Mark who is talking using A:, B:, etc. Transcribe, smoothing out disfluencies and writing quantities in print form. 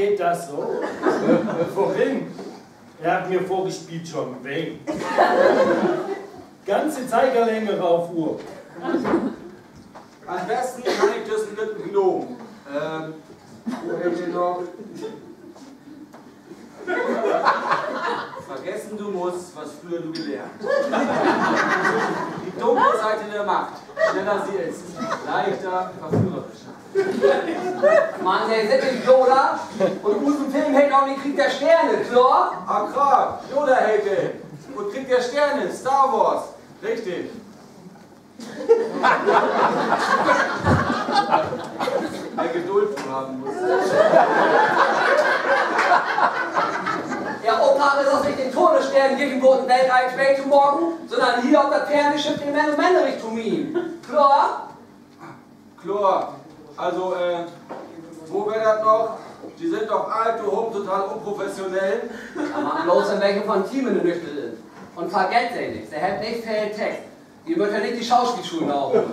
A: geht das so? Vorhin, er hat mir vorgespielt schon wegen. Ganze Zeigerlänge rauf Uhr.
B: Am besten kann ich das mit dem Gnom. Wo hält ihr noch? Vergessen du musst, was früher du gelernt. Die dunkle Seite der Macht. Schneller sie ist. Leichter, verführerischer.
C: Mann, der ist nicht Yoda und unserem Film hält auch den Krieg der Sterne, klar?
B: Ah, klar, Yoda hält den. Und Krieg der Sterne, Star Wars. Richtig. Weil Geduld zu haben muss.
C: Der Opa ist aus nicht den Todessternen gegen Weltreich Way to morgen, sondern hier auf das Fernsehschiff den Männerich to me. Klar?
B: Klar. Also, wo wäre das noch? Die sind doch alt, du Hund, total unprofessionell.
C: Aber bloß in welchem von Teamen du nüchtern sind. Und vergesst ihr nicht, der hat nicht viel Text. Ihr müsst ja nicht die Schauspielschulen aufholen.